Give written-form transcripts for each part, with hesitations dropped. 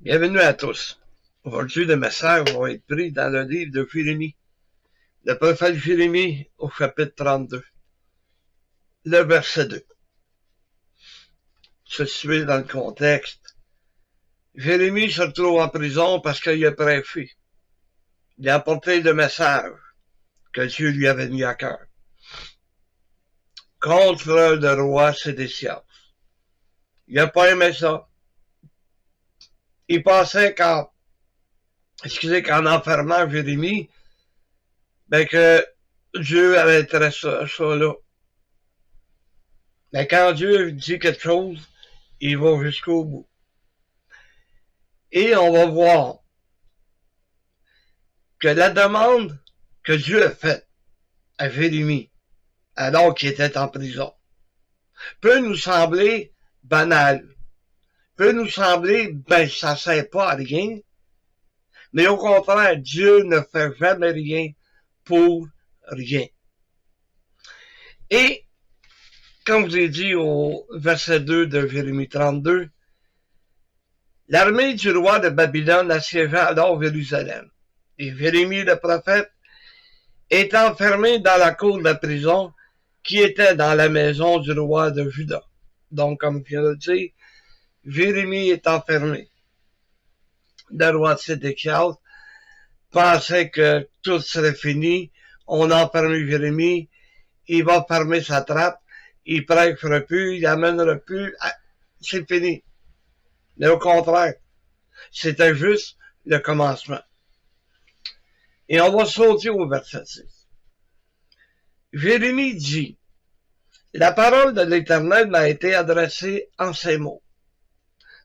Bienvenue à tous. Aujourd'hui, le message va être pris dans le livre de Jérémie. Le prophète Jérémie au chapitre 32. Le verset 2. Se situer dans le contexte. Jérémie se trouve en prison parce qu'il a prêché. Il a apporté le message que Dieu lui avait mis à cœur. Contre le roi Sédécias. Il n'a pas aimé ça. Il pensait qu'en enfermant Jérémie, que Dieu arrêterait ça là. Mais quand Dieu dit quelque chose, il va jusqu'au bout. Et on va voir que la demande que Dieu a faite à Jérémie, alors qu'il était en prison, peut nous sembler banale, peut nous sembler, ça ne sert pas à rien, mais au contraire, Dieu ne fait jamais rien pour rien. Et, comme je l'ai dit au verset 2 de Jérémie 32, l'armée du roi de Babylone assiégeait alors Jérusalem. Et Jérémie le prophète est enfermé dans la cour de la prison qui était dans la maison du roi de Juda. Donc, comme je viens de le dire, Jérémie est enfermé. Le roi Sédécias pensait que tout serait fini. On a enfermé Jérémie. Il va fermer sa trappe. Il prêchera plus. Il amènera plus. C'est fini. Mais au contraire, c'était juste le commencement. Et on va sauter au verset 6. Jérémie dit, la parole de l'Éternel m'a été adressée en ces mots.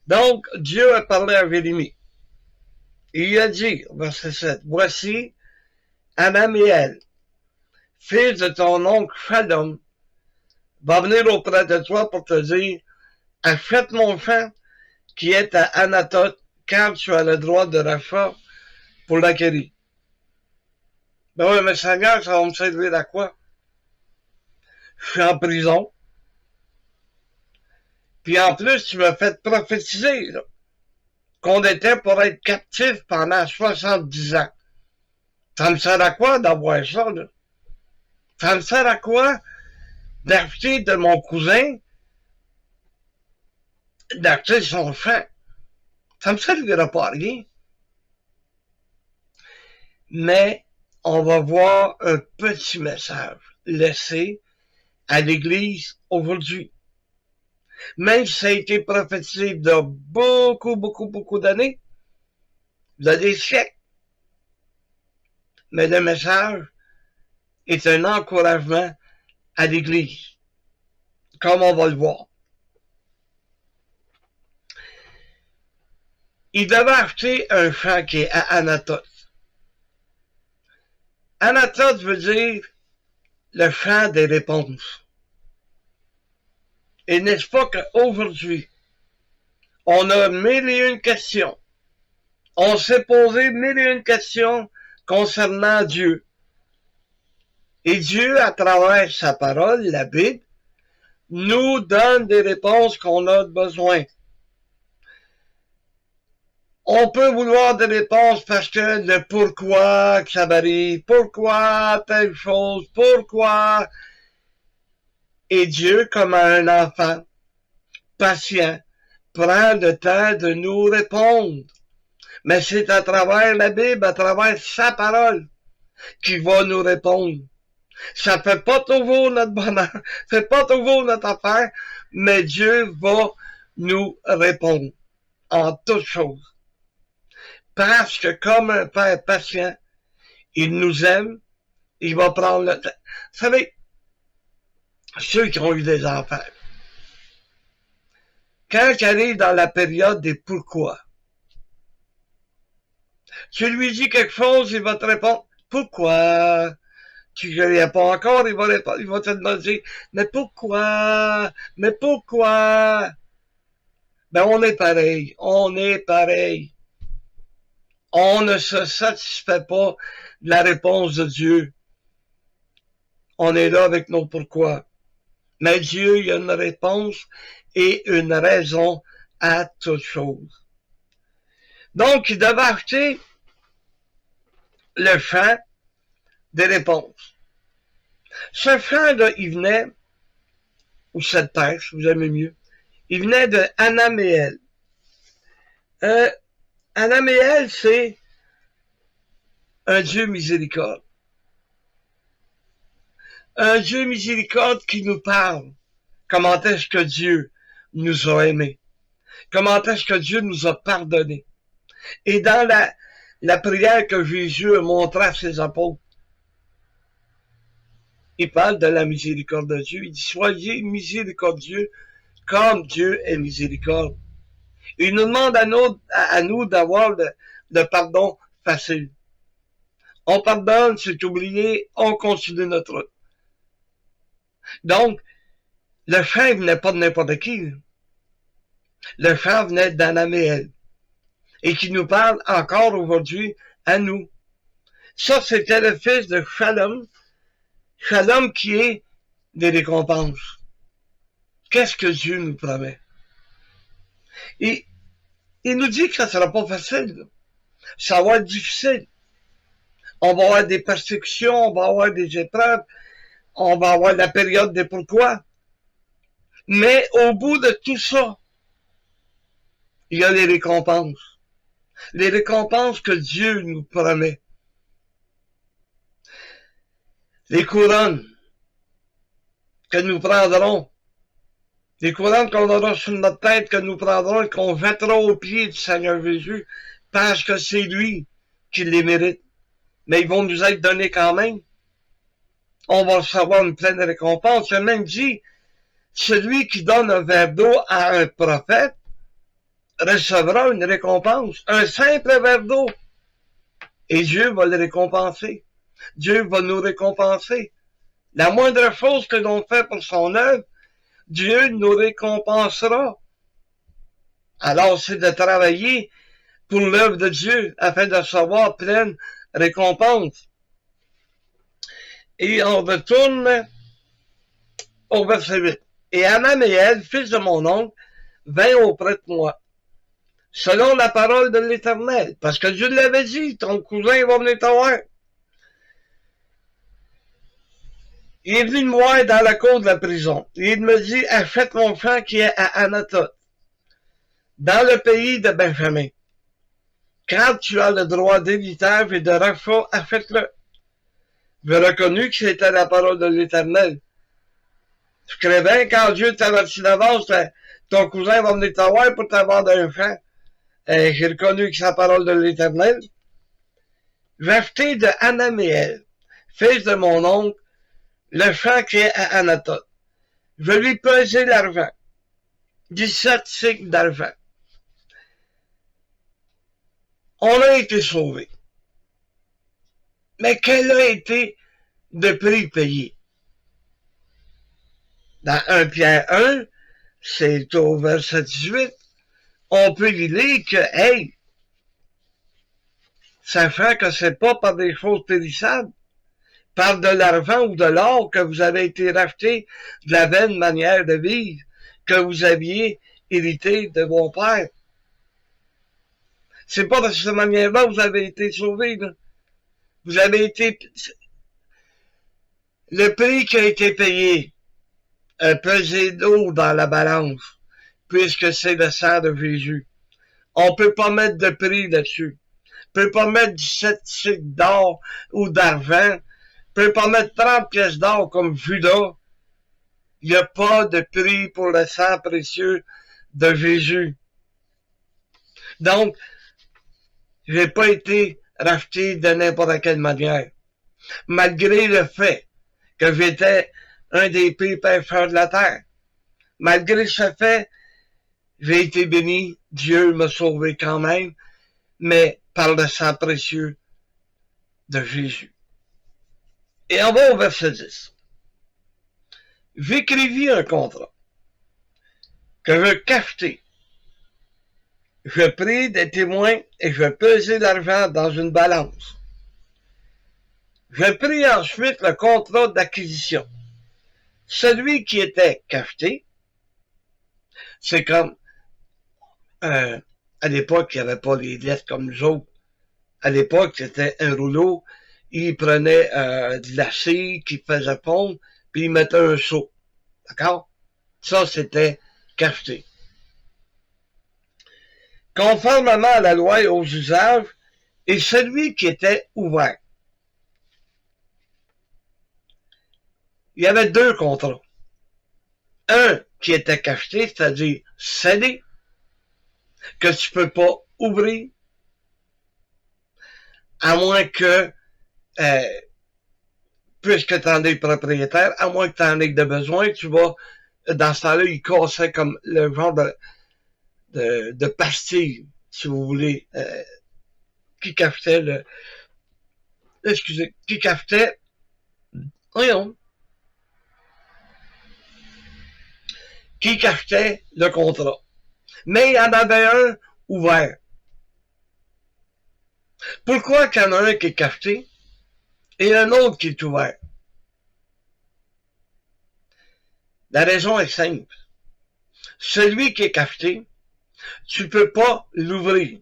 Donc, Dieu a parlé à Jérémie. Il a dit, verset 7, voici, Anamiel, fils de ton oncle Shalom, va venir auprès de toi pour te dire, achète mon champ qui est à Anatoth, car tu as le droit de rachat pour l'acquérir. Ben oui, mais Seigneur, ça va me servir à quoi? Je suis en prison. Puis en plus, tu m'as fait prophétiser là, qu'on était pour être captif pendant 70 ans. Ça me sert à quoi d'avoir ça, là? Ça me sert à quoi d'acheter de mon cousin, d'acheter son champ? Ça me servira pas à rien. Mais on va voir un petit message laissé à l'Église aujourd'hui. Même si ça a été prophétisé de beaucoup d'années, de des siècles. Mais le message est un encouragement à l'Église, comme on va le voir. Il devait acheter un champ qui est à Anatoth. Anatoth veut dire le champ des réponses. Et n'est-ce pas qu'aujourd'hui, on a 1001 questions. On s'est posé 1001 questions concernant Dieu. Et Dieu, à travers sa parole, la Bible, nous donne des réponses qu'on a besoin. On peut vouloir des réponses parce que le pourquoi que ça varie, pourquoi telle chose, pourquoi. Et Dieu, comme un enfant patient, prend le temps de nous répondre. Mais c'est à travers la Bible, à travers sa parole, qu'il va nous répondre. Ça fait pas toujours notre bonheur, ça fait pas toujours notre affaire, mais Dieu va nous répondre en toutes choses. Parce que comme un père patient, il nous aime, il va prendre le temps. Vous savez, ceux qui ont eu des enfants, quand ils arrivent dans la période des pourquoi, tu lui dis quelque chose, il va te répondre, pourquoi? Tu ne réponds pas encore, il va te demander, mais pourquoi? Mais pourquoi? Ben, on est pareil. On ne se satisfait pas de la réponse de Dieu. On est là avec nos pourquoi. Mais Dieu, il y a une réponse et une raison à toute chose. Donc, il devait acheter le champ des réponses. Ce champ-là, il venait, ou cette terre, si vous aimez mieux, il venait de Anaméel. Anaméel, c'est un Dieu miséricorde. Un Dieu miséricorde qui nous parle. Comment est-ce que Dieu nous a aimés? Comment est-ce que Dieu nous a pardonnés? Et dans la prière que Jésus a montrée à ses apôtres, il parle de la miséricorde de Dieu. Il dit, soyez miséricordieux comme Dieu est miséricorde. Il nous demande à nous d'avoir le pardon facile. On pardonne, c'est oublié, on continue notre route. Donc, le chant venait pas de n'importe qui. Le chant venait d'Anaméel. Et qui nous parle encore aujourd'hui à nous. Ça, c'était le fils de Shalom. Shalom qui est des récompenses. Qu'est-ce que Dieu nous promet? Et il nous dit que ça sera pas facile. Ça va être difficile. On va avoir des persécutions, on va avoir des épreuves, on va avoir la période des pourquoi. Mais au bout de tout ça, il y a les récompenses. Les récompenses que Dieu nous promet. Les couronnes que nous prendrons. Les couronnes qu'on aura sur notre tête, que nous prendrons et qu'on jettera aux pieds du Seigneur Jésus, parce que c'est lui qui les mérite. Mais ils vont nous être donnés quand même. On va recevoir une pleine récompense. Il a même dit, celui qui donne un verre d'eau à un prophète recevra une récompense. Un simple verre d'eau. Et Dieu va le récompenser. Dieu va nous récompenser. La moindre chose que l'on fait pour son œuvre, Dieu nous récompensera. Alors, c'est de travailler pour l'œuvre de Dieu afin de recevoir pleine récompense. Et on retourne au verset 8. Et Anaméel, fils de mon oncle, vint auprès de moi, selon la parole de l'Éternel. Parce que Dieu l'avait dit, ton cousin va venir te voir. Il est venu me voir dans la cour de la prison. Et il me dit, achète mon champ qui est à Anatot, dans le pays de Benjamin. Quand tu as le droit d'héritage et de rachat, achète-le. J'ai reconnu que c'était la parole de l'Éternel. Je crée bien quand Dieu t'avertit d'avance, ton cousin va venir te voir pour t'avoir un champ. J'ai reconnu que c'est la parole de l'Éternel. J'ai acheté de Anaméel, fils de mon oncle, le champ qui est à Anatot. Je lui pesai l'argent. 17 cycles d'argent. On a été sauvés. Mais quel a été le prix payé? Dans 1 Pierre 1, c'est au verset 18, on peut y lire que, hey, sachant que c'est pas par des choses périssables, par de l'argent ou de l'or que vous avez été rachetés de la vaine manière de vivre que vous aviez hérité de vos pères. C'est pas de cette manière-là que vous avez été sauvés, là. Vous avez été... Le prix qui a été payé, pesé d'eau dans la balance, puisque c'est le sang de Jésus. On peut pas mettre de prix là-dessus. On peut pas mettre 17 cycles d'or ou d'argent. On peut pas mettre 30 pièces d'or comme Judas. Il n'y a pas de prix pour le sang précieux de Jésus. Donc, j'ai pas été racheté de n'importe quelle manière. Malgré le fait que j'étais un des pires pécheurs de la terre. Malgré ce fait, j'ai été béni. Dieu m'a sauvé quand même, mais par le sang précieux de Jésus. Et on va au verset 10. J'écrivis un contrat que je cachetai. Je pris des témoins et je pesai l'argent dans une balance. Je pris ensuite le contrat d'acquisition. Celui qui était cacheté, c'est comme À l'époque, il n'y avait pas les lettres comme nous autres. À l'époque, c'était un rouleau. Il prenait de l'acier qu'il faisait fondre, puis il mettait un seau. D'accord? Ça, c'était cacheté. Conformément à la loi et aux usages, et celui qui était ouvert. Il y avait deux contrats. Un qui était cacheté, c'est-à-dire scellé, que tu peux pas ouvrir, à moins que, puisque tu en es propriétaire, à moins que tu en aies de besoin, tu vas, dans ce temps-là, il cassait comme le genre de pastille, si vous voulez, qui cachetait qui cachetait, voyons, qui cachetait le contrat. Mais il y en avait un ouvert. Pourquoi qu'il y en a un qui est cacheté et un autre qui est ouvert? La raison est simple. Celui qui est cacheté, tu peux pas l'ouvrir.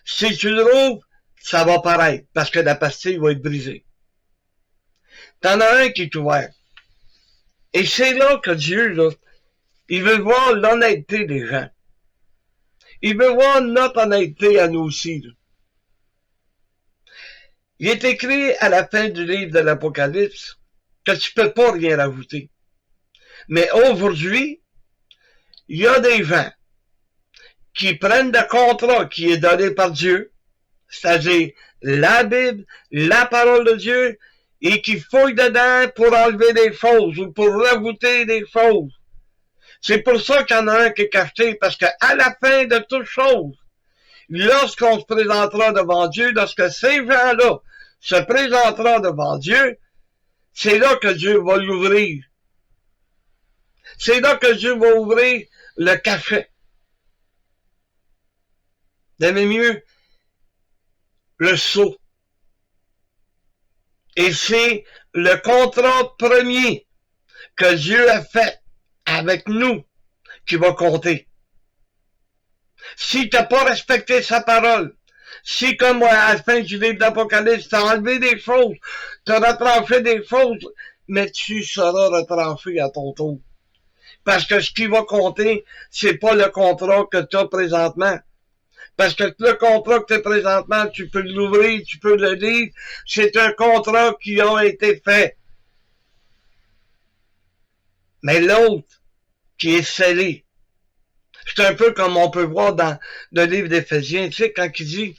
Si tu l'ouvres, ça va paraître parce que la pastille va être brisée. T'en as un qui est ouvert. Et c'est là que Dieu, là, il veut voir l'honnêteté des gens. Il veut voir notre honnêteté à nous aussi. Là. Il est écrit à la fin du livre de l'Apocalypse que tu peux pas rien rajouter. Mais aujourd'hui, il y a des gens qui prennent le contrat qui est donné par Dieu, c'est-à-dire la Bible, la parole de Dieu, et qui fouillent dedans pour enlever des choses ou pour rajouter des choses. C'est pour ça qu'il y en a un qui est cacheté, parce qu'à la fin de toute chose, lorsqu'on se présentera devant Dieu, lorsque ces gens-là se présenteront devant Dieu, c'est là que Dieu va l'ouvrir. C'est là que Dieu va ouvrir le cachet. D'aimez mieux le sceau. Et c'est le contrat premier que Dieu a fait avec nous qui va compter. Si tu n'as pas respecté sa parole, si comme moi, à la fin du livre d'Apocalypse, tu as enlevé des choses, tu as retranché des choses, mais tu seras retranché à ton tour. Parce que ce qui va compter, c'est pas le contrat que tu as présentement. Parce que le contrat que tu as présentement, tu peux l'ouvrir, tu peux le lire, c'est un contrat qui a été fait. Mais l'autre, qui est scellé, c'est un peu comme on peut voir dans le livre d'Éphésiens, tu sais, quand il dit,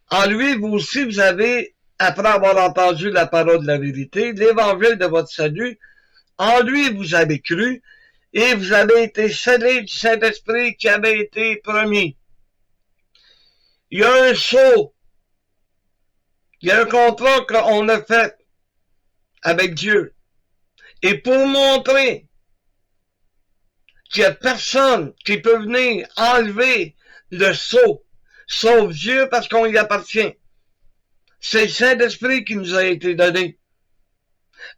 en lui, vous aussi, vous avez, après avoir entendu la parole de la vérité, l'évangile de votre salut, en lui, vous avez cru, et vous avez été scellés du Saint-Esprit qui avait été promis. Il y a un sceau, il y a un contrat qu'on a fait avec Dieu. Et pour montrer qu'il n'y a personne qui peut venir enlever le sceau, sauf Dieu parce qu'on y appartient. C'est le Saint-Esprit qui nous a été donné.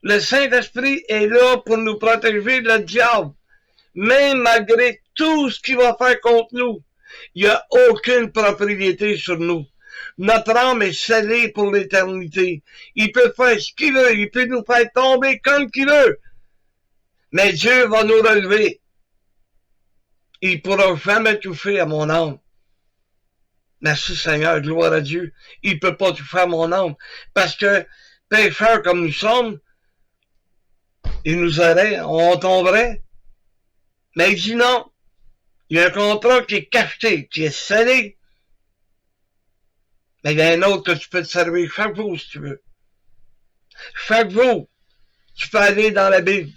Le Saint-Esprit est là pour nous protéger le diable. Même malgré tout ce qu'il va faire contre nous, il n'y a aucune propriété sur nous. Notre âme est scellée pour l'éternité. Il peut faire ce qu'il veut, il peut nous faire tomber comme qu'il veut. Mais Dieu va nous relever. Il ne pourra jamais toucher à mon âme. Merci Seigneur, gloire à Dieu. Il ne peut pas toucher à mon âme. Parce que, pécheurs comme nous sommes, il nous aurait, on tomberait. Mais il dit non. Il y a un contrat qui est cacheté, qui est scellé. Mais il y a un autre que tu peux te servir chaque jour si tu veux. Chaque jour, tu peux aller dans la Bible.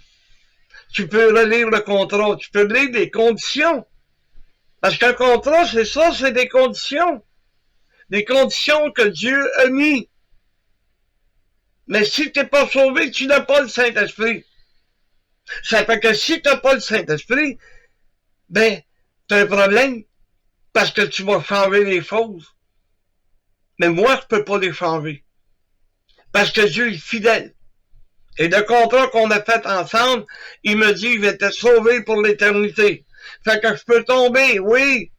Tu peux relire le contrat. Tu peux lire des conditions. Parce qu'un contrat, c'est ça, c'est des conditions. Des conditions que Dieu a mis. Mais si tu n'es pas sauvé, tu n'as pas le Saint-Esprit. Ça fait que si tu n'as pas le Saint-Esprit, ben, tu as un problème. Parce que tu vas changer les choses. Mais moi, je ne peux pas les changer. Parce que Dieu est fidèle. Et le contrat qu'on a fait ensemble, il me dit, je vais te sauver pour l'éternité. Fait que je peux tomber, oui.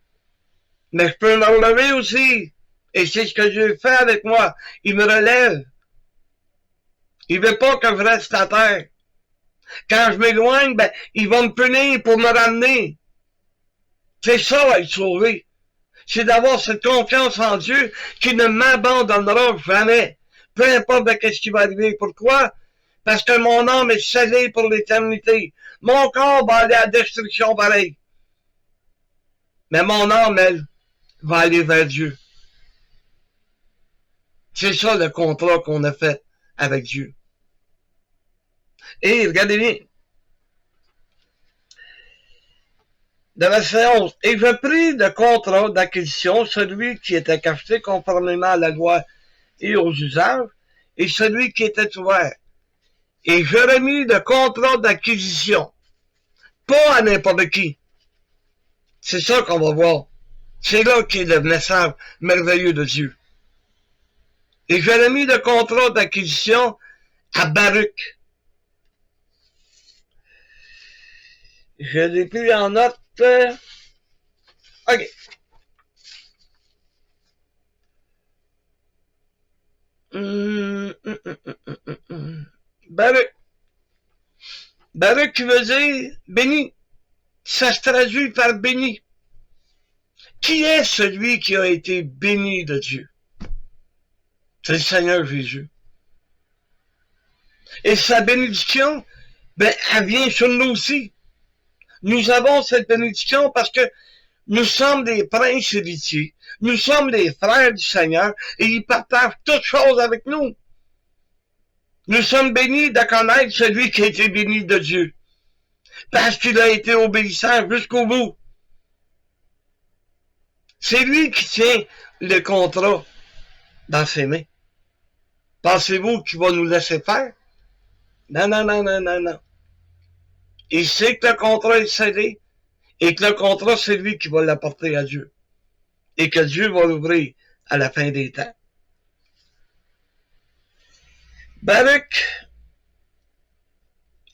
Mais je peux me relever aussi. Et c'est ce que Dieu fait avec moi. Il me relève. Il veut pas que je reste à terre. Quand je m'éloigne, ben, il va me punir pour me ramener. C'est ça, être sauvé. C'est d'avoir cette confiance en Dieu qui ne m'abandonnera jamais. Peu importe de ce qui va arriver. Pourquoi? Parce que mon âme est scellée pour l'éternité. Mon corps va aller à la destruction pareil. Mais mon âme, elle, va aller vers Dieu. C'est ça le contrat qu'on a fait avec Dieu. Et regardez bien. De verset 11. Et je pris le contrat d'acquisition, celui qui était cacheté conformément à la loi et aux usages, et celui qui était ouvert. Et je remis le contrat d'acquisition. Pas à n'importe qui. C'est ça qu'on va voir. C'est là qu'est le message merveilleux de Dieu. Et je remis le contrat d'acquisition à Baruch. Je l'ai pris en note. OK. Baruch. Baruch qui veut dire béni. Ça se traduit par béni. Qui est celui qui a été béni de Dieu? C'est le Seigneur Jésus. Et sa bénédiction, ben, elle vient sur nous aussi. Nous avons cette bénédiction parce que nous sommes des princes héritiers. Nous sommes des frères du Seigneur et il partage toutes choses avec nous. Nous sommes bénis de connaître celui qui a été béni de Dieu. Parce qu'il a été obéissant jusqu'au bout. C'est lui qui tient le contrat dans ses mains. Pensez-vous qu'il va nous laisser faire? Non, non, non, non, non, non. Il sait que le contrat est scellé et que le contrat, c'est lui qui va l'apporter à Dieu. Et que Dieu va l'ouvrir à la fin des temps. Baruch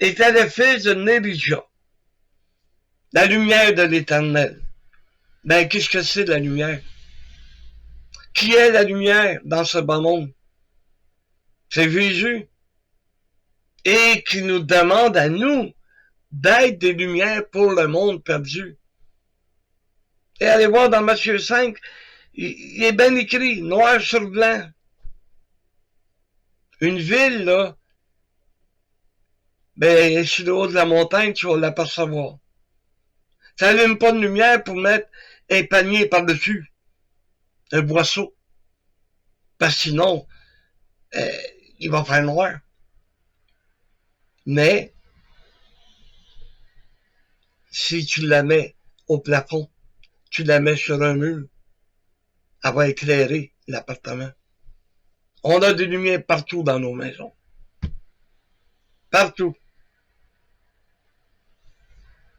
était le fils de Nérijah, la lumière de l'Éternel. Ben, qu'est-ce que c'est la lumière? Qui est la lumière dans ce bas monde? C'est Jésus. Et qui nous demande à nous d'être des lumières pour le monde perdu. Et allez voir dans Matthieu 5, il est bien écrit, noir sur blanc. Une ville, là, ben, sur le haut de la montagne, tu vas l'apercevoir. Ça n'allume pas de lumière pour mettre un panier par-dessus, un boisseau. Parce que sinon, il va faire noir. Mais, si tu la mets au plafond, tu la mets sur un mur, elle va éclairer l'appartement. On a des lumières partout dans nos maisons. Partout.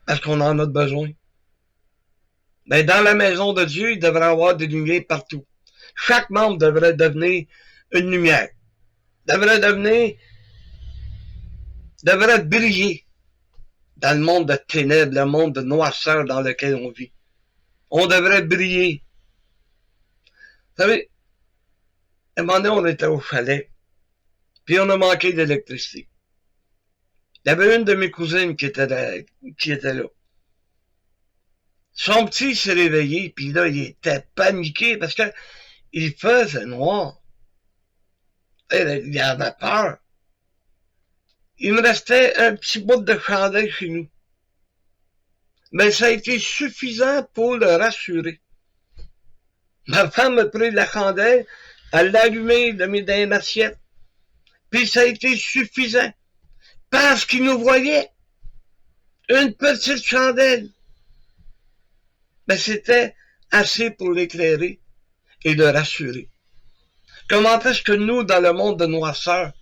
Parce qu'on en a besoin. Mais dans la maison de Dieu, il devrait y avoir des lumières partout. Chaque membre devrait devenir une lumière. Devrait briller dans le monde de ténèbres, le monde de noirceur dans lequel on vit. On devrait briller. Vous savez, à un moment donné, on était au chalet, puis on a manqué d'électricité. Il y avait une de mes cousines qui était là. Son petit s'est réveillé, puis là, il était paniqué parce que il faisait noir. Il avait peur. Il me restait un petit bout de chandelle chez nous. Mais ça a été suffisant pour le rassurer. Ma femme a pris la chandelle, elle l'a allumée, l'a mis dans une assiette, puis ça a été suffisant. Parce qu'il nous voyait. Une petite chandelle. Mais c'était assez pour l'éclairer et le rassurer. Comment est-ce que nous, dans le monde de noirceur,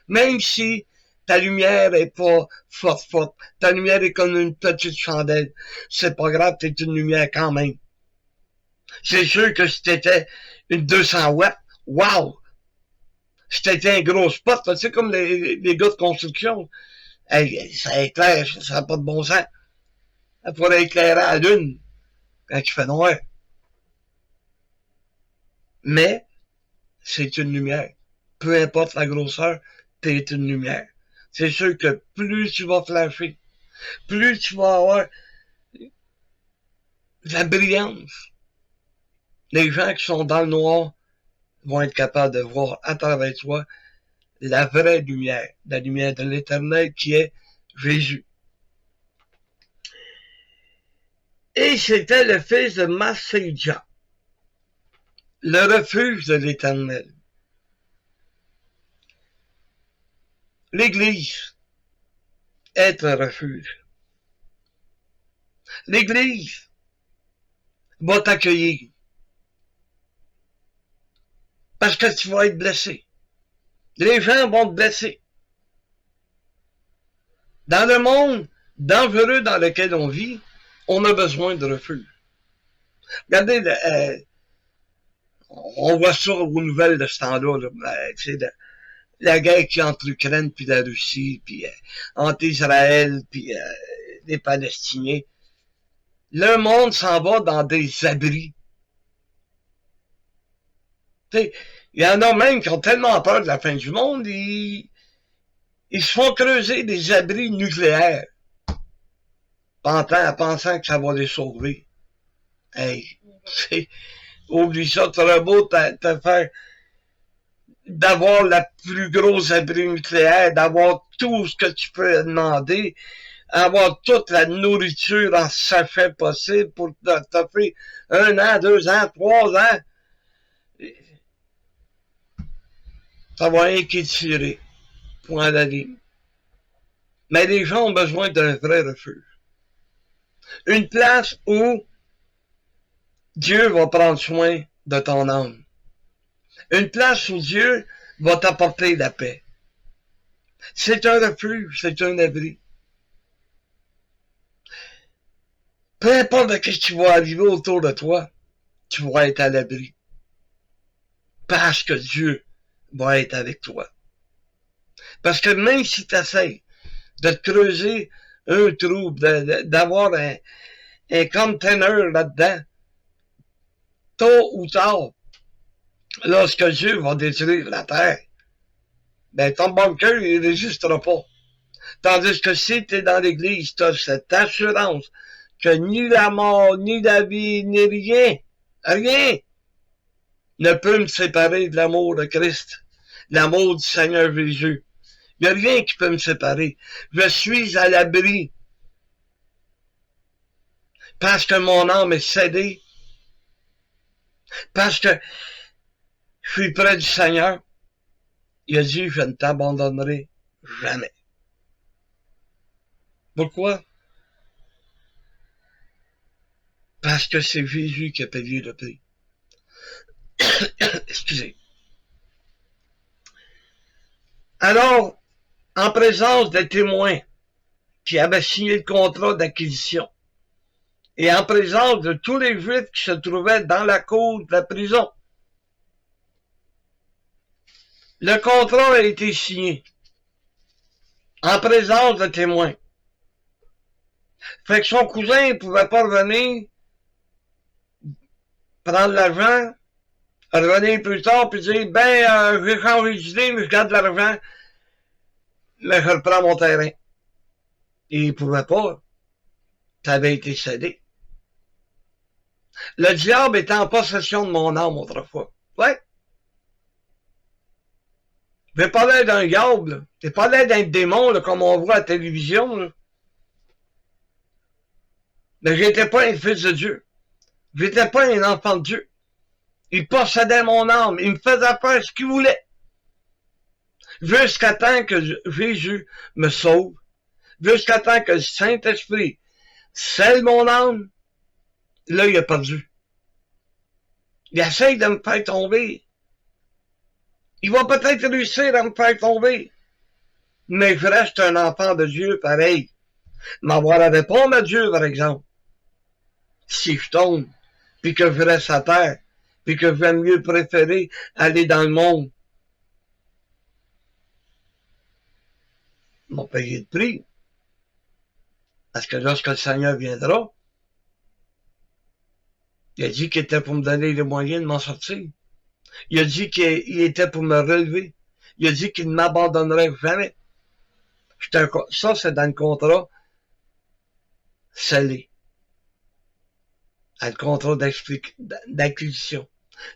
même si ta lumière est pas forte, ta lumière est comme une petite chandelle, c'est pas grave, t'es une lumière quand même. C'est sûr que si t'étais une 200 watts, wow! Si t'étais un gros spot, tu sais, comme les gars de construction, hey, ça éclaire, ça n'a pas de bon sens. Ça pourrait éclairer à la lune quand il fait noir. Mais, c'est une lumière. Peu importe la grosseur, t'es une lumière. C'est sûr que plus tu vas flasher, plus tu vas avoir de la brillance. Les gens qui sont dans le noir vont être capables de voir à travers toi la vraie lumière, la lumière de l'Éternel qui est Jésus. Et c'était le fils de Masséja, le refuge de l'Éternel. L'Église est un refuge. L'Église va t'accueillir parce que tu vas être blessé. Les gens vont te blesser. Dans le monde dangereux dans lequel on vit, on a besoin de refuge. Regardez, on voit ça aux nouvelles de ce temps-là, la guerre qui est entre l'Ukraine puis la Russie, puis entre Israël puis les Palestiniens. Le monde s'en va dans des abris. Il y en a même qui ont tellement peur de la fin du monde, ils se font creuser des abris nucléaires pensant que ça va les sauver. Hey, oublie ça, tu aurais beau te faire d'avoir la plus grosse abri nucléaire, d'avoir tout ce que tu peux demander, avoir toute la nourriture en sachet possible pour t'offrir 1 an, 2 ans, 3 ans. Ça va rien qu'étirer. Point à la ligne. Mais les gens ont besoin d'un vrai refuge. Une place où Dieu va prendre soin de ton âme. Une place où Dieu va t'apporter la paix. C'est un refuge, c'est un abri. Peu importe ce qui va arriver autour de toi, tu vas être à l'abri. Parce que Dieu va être avec toi. Parce que même si tu essaies de te creuser un trou, d'avoir un container là-dedans, tôt ou tard, lorsque Dieu va détruire la terre, ben ton bunker, il ne résistera pas. Tandis que si tu es dans l'Église, tu as cette assurance que ni la mort, ni la vie, ni rien ne peut me séparer de l'amour de Christ, l'amour du Seigneur Jésus. Il n'y a rien qui peut me séparer. Je suis à l'abri parce que mon âme est cédée, parce que je suis près du Seigneur. Il a dit, je ne t'abandonnerai jamais. Pourquoi? Parce que c'est Jésus qui a payé le prix. Excusez. Alors, en présence des témoins qui avaient signé le contrat d'acquisition, et en présence de tous les Juifs qui se trouvaient dans la cour de la prison, le contrat a été signé en présence de témoins. Fait que son cousin ne pouvait pas revenir, prendre l'argent, revenir plus tard puis dire, j'ai changé d'idée, mais je garde l'argent, mais je reprends mon terrain. Et il ne pouvait pas. Ça avait été cédé. Le diable était en possession de mon âme autrefois. Ouais. Je n'ai pas l'air d'un diable. Je n'ai pas l'air d'un démon, là, comme on voit à la télévision. Là. Mais j'étais pas un fils de Dieu. J'étais pas un enfant de Dieu. Il possédait mon âme. Il me faisait faire ce qu'il voulait. Jusqu'à temps que Jésus me sauve. Jusqu'à temps que le Saint-Esprit scelle mon âme. Là, il a perdu. Il essaye de me faire tomber. Il va peut-être réussir à me faire tomber. Mais je reste un enfant de Dieu pareil. M'avoir à répondre à Dieu, par exemple. Si je tombe, puis que je reste à terre, puis que j'aime mieux préférer aller dans le monde. Ils m'ont payé le prix. Parce que lorsque le Seigneur viendra, il a dit qu'il était pour me donner les moyens de m'en sortir. Il a dit qu'il était pour me relever. Il a dit qu'il ne m'abandonnerait jamais. Ça, c'est dans le contrat scellé. Dans le contrat d'acquisition.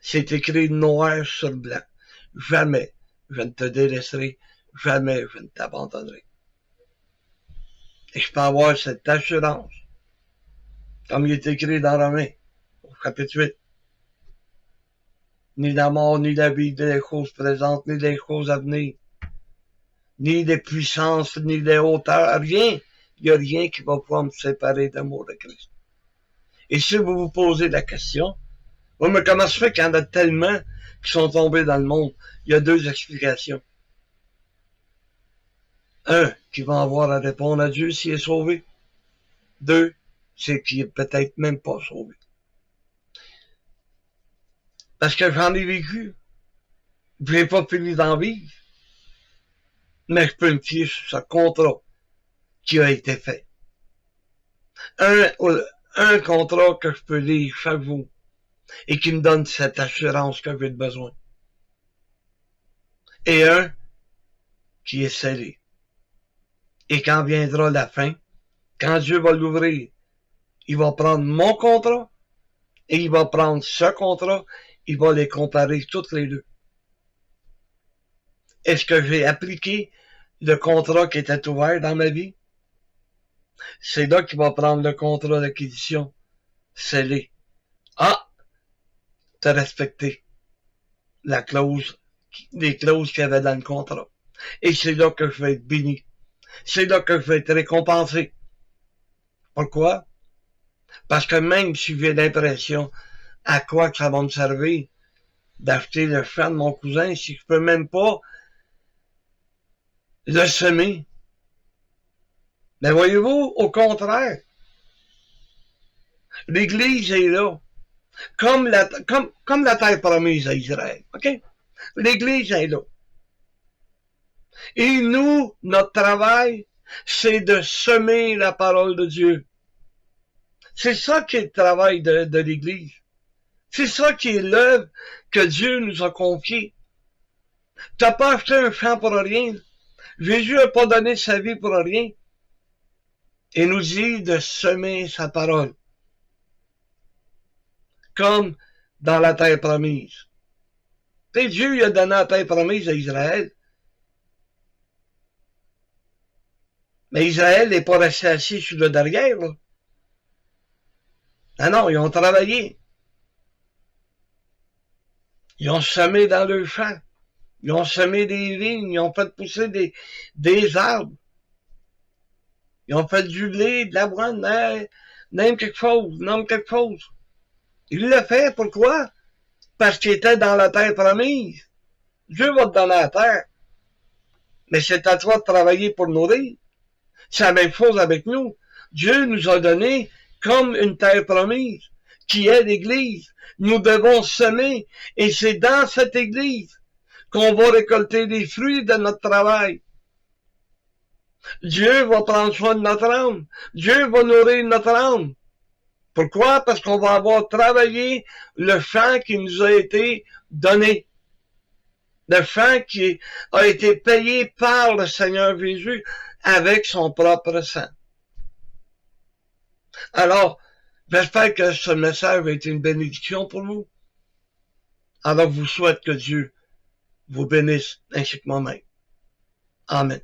C'est écrit noir sur blanc. Jamais je ne te délaisserai. Jamais je ne t'abandonnerai. Et je peux avoir cette assurance. Comme il est écrit dans Romains, au chapitre 8. Ni la mort, ni la vie, ni les choses présentes, ni les choses à venir. Ni les puissances, ni les hauteurs, rien. Il n'y a rien qui va pouvoir me séparer de l'amour de Christ. Et si vous vous posez la question, oui, mais comment se fait qu'il y en a tellement qui sont tombés dans le monde? Il y a deux explications. Un, qui va avoir à répondre à Dieu s'il est sauvé. Deux, c'est qu'il est peut-être même pas sauvé. Parce que j'en ai vécu. Je n'ai pas fini d'en vivre. Mais je peux me fier sur ce contrat qui a été fait. Un contrat que je peux lire chaque jour et qui me donne cette assurance que j'ai besoin. Et un qui est scellé. Et quand viendra la fin, quand Dieu va l'ouvrir, il va prendre mon contrat et il va prendre ce contrat, il va les comparer toutes les deux. Est-ce que j'ai appliqué le contrat qui était ouvert dans ma vie? C'est là qu'il va prendre le contrat d'acquisition scellé. Ah! T'as respecté la clause, les clauses qu'il y avait dans le contrat. Et c'est là que je vais être béni. C'est là que je vais être récompensé. Pourquoi? Parce que même si j'ai l'impression à quoi que ça va me servir d'acheter le champ de mon cousin, si je peux même pas le semer. Mais voyez-vous, au contraire, l'Église est là. Comme la terre promise à Israël. OK? L'Église est là. Et nous, notre travail, c'est de semer la parole de Dieu. C'est ça qui est le travail de l'Église. C'est ça qui est l'œuvre que Dieu nous a confiée. T'as pas acheté un champ pour rien. Jésus n'a pas donné sa vie pour rien. Il nous dit de semer sa parole. Comme dans la terre promise. Et Dieu il a donné la terre promise à Israël. Mais Israël n'est pas resté assis sur le derrière, là. Ah non, ils ont travaillé. Ils ont semé dans le champ. Ils ont semé des vignes. Ils ont fait pousser des arbres. Ils ont fait du blé, de l'avoine, nomme quelque chose. Il l'a fait, pourquoi? Parce qu'il était dans la terre promise. Dieu va te donner la terre. Mais c'est à toi de travailler pour nourrir. C'est la même chose avec nous. Dieu nous a donné comme une terre promise, qui est l'Église. Nous devons semer, et c'est dans cette Église qu'on va récolter les fruits de notre travail. Dieu va prendre soin de notre âme. Dieu va nourrir notre âme. Pourquoi? Parce qu'on va avoir travaillé le champ qui nous a été donné. Le champ qui a été payé par le Seigneur Jésus avec son propre sang. Alors, j'espère que ce message a été une bénédiction pour nous. Alors, je vous souhaite que Dieu vous bénisse ainsi que moi-même. Amen.